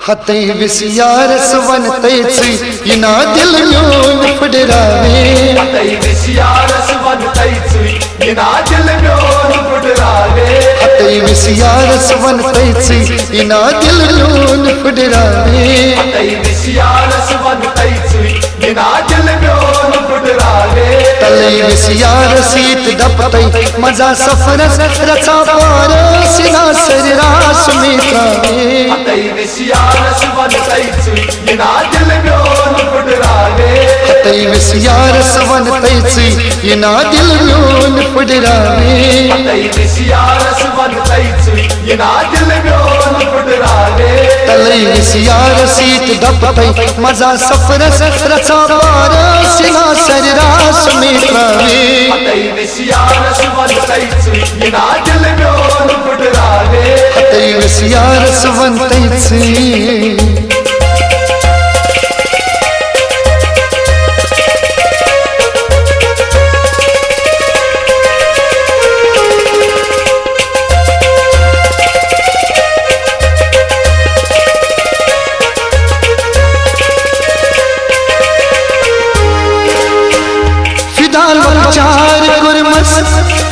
हते विसियारस वन तैसी इना दिल म्योन फुडरावे हते विसियारस वन तैसी इना दिल म्योन फुडरावे हते विसियारस वन तैसी इना दिल म्योन फुडरावे हते विसियारस वन तैसी इना दिल म्योन फुडरावे तले विसियारसीत दपतै मजा सफरस रचा पार सिना सररास में कावे हते विसियारस वन तैसी इना दिल म्योन फुडरावे हते विसियारस वन तैसी इना दिल म्योन फुडरावे हते विसियारस वन तैसी इना दिल म्योन फुडरावे तले विसियारसीत दपतै मजा सफरस रचा पार सिना सररास में कावे हते विसियारस वन तैसी इना दिल म्योन फुडरावे हते विसियारस वन तैसी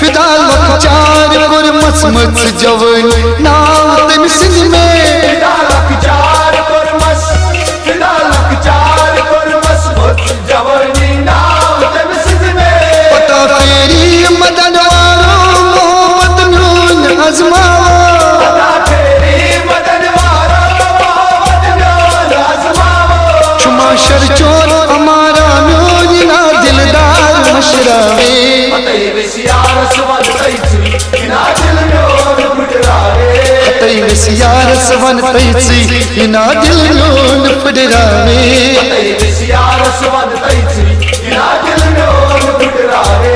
फिदाल वकचार कुरमस मत जवन नाव तम सिंह में फिदाल वकचार कुरमस मत जवनी नाव तम सिंह में पता फेरी मदन वारो मोहम्मद म्योन अजमाओ पता फेरी मदन वारो मोहम्मद म्योन अजमाओ छुमा शरचोर हमारा म्योन ना दिलदार मशरावे हते विसियारस वन तैसी इना दिल म्योन फुडरावे हते विसियारस वन तैसी इना दिल म्योन फुडरावे हते विसियारस वन तैसी इना दिल म्योन फुडरावे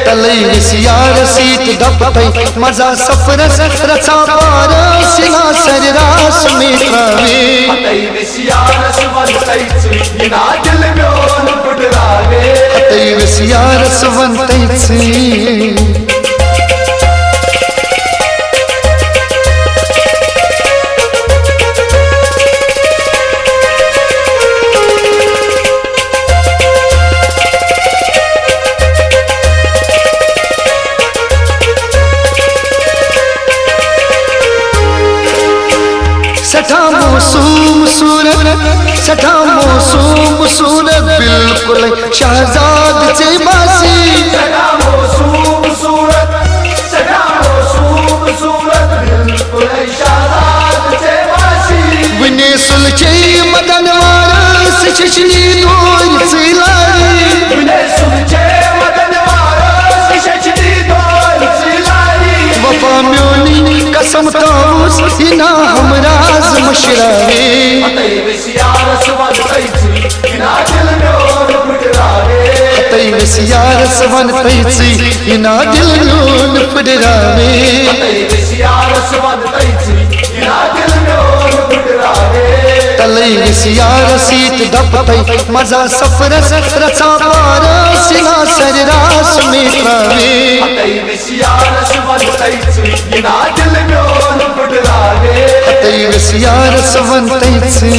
तले विसियारसीत दपतै मजा सफरस रचा पार सिना सररास में कावे हते विसियारस वन तैसी इना दिल म्योन फुडरावे हते विसियारस वन तैसी सठा मौसूम सूरत बिल्कुल शहजाद से बासी सदा मौसूम सूरत बिल्कुल शहजाद से बासी विने सुलझे मदन वारस शशनी दूर सिलाई विने सुलझे मदन वारस शशनी दूर सिलाई वफा म्योनी कसम ताऊस इना हमराज मशरावे हते विसियारस वन तैसी इना दिल म्योन फुडरावे हते विसियारस वन तैसी इना दिल म्योन फुडरावे हते विसियारस वन तैसी इना दिल म्योन फुडरावे तले विसियारसीत दपतै मजा सफरस रचा पार सिना सररास में कावे हते विसियारस वन तैसी इना दिल म्योन फुडरावे हते विसियारस वन तैसी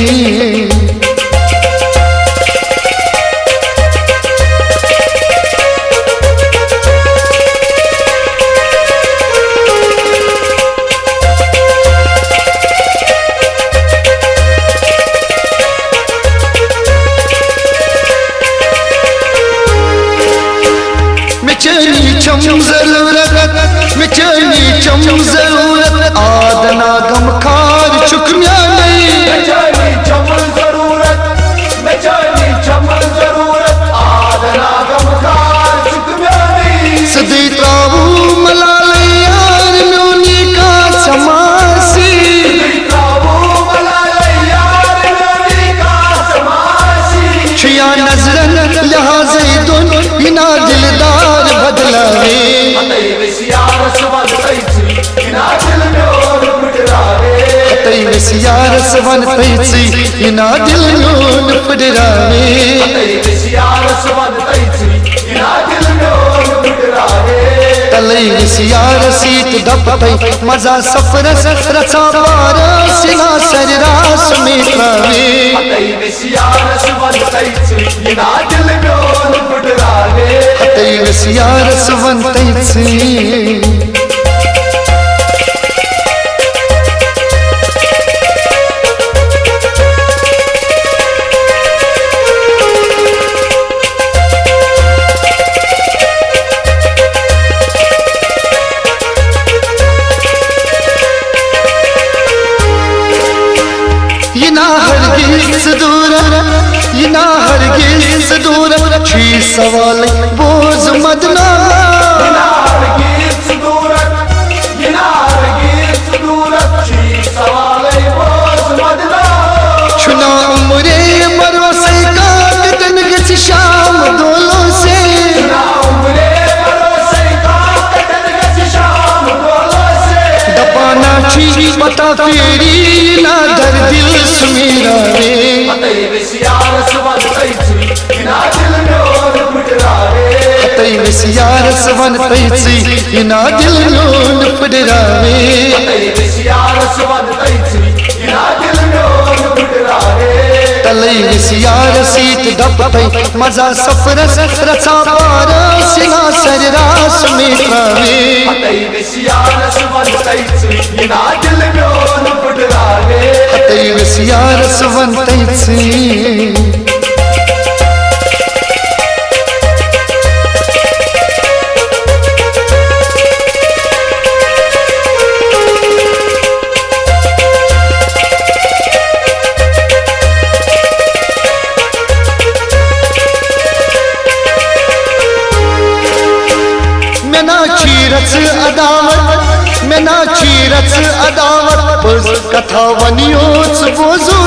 मिचनी चम जरूरत आदना गम खार चुकम्या नहीं मिचनी चम जरूरत आदना गम खार चुकम्या नहीं सदी त्रावू मलाल यार म्योनी का समासी छुया नजरन लिहाज दुन इना दिलदार बदलावे हते विसियारस वन तैसी इना दिल म्योन फुडरावे हते विसियारस वन तैसी इना दिल म्योन फुडरावे हते विसियारस वन तैसी इना दिल म्योन फुडरावे तले विसियारसीत दपतै मजा सफरस रचा पार सिना सररास में विषयारस वन तैचुई यिना दिल म्योन फुटरावे हतै विषयारस वन तैचुई यिना हरगिज दूर यिना हरगिज दूर छी सवाल बोझ मदना यिना हरगिज दूर यिना हरगिज दूर छी सवाल बोझ मदना छुना उम्रे मरो से कागतन गच शाम दोलो से ना उम्रे मरो से कागतन गच शाम दोलो से दबाना छी पता फेरी ना दर दिल सुमेरा रे हतै विषयारस वन तैचुई यिना दिल म्योन फुटरावे हतै विषयारस वन तैचुई यिना दिल म्योन फुटरावे हतै विषयारस वन तैचुई यिना दिल म्योन फुटरावे तलै विषयारसीत डपतै मजा सफरस रचा पार सिना सररास में पावे हतै विषयारस वन तैचुई यिना दिल म्योन फुटरावे हतै विषयारस वन तैचुई मैं ना चीरच अदावत पुज कथा वनियोच बोझो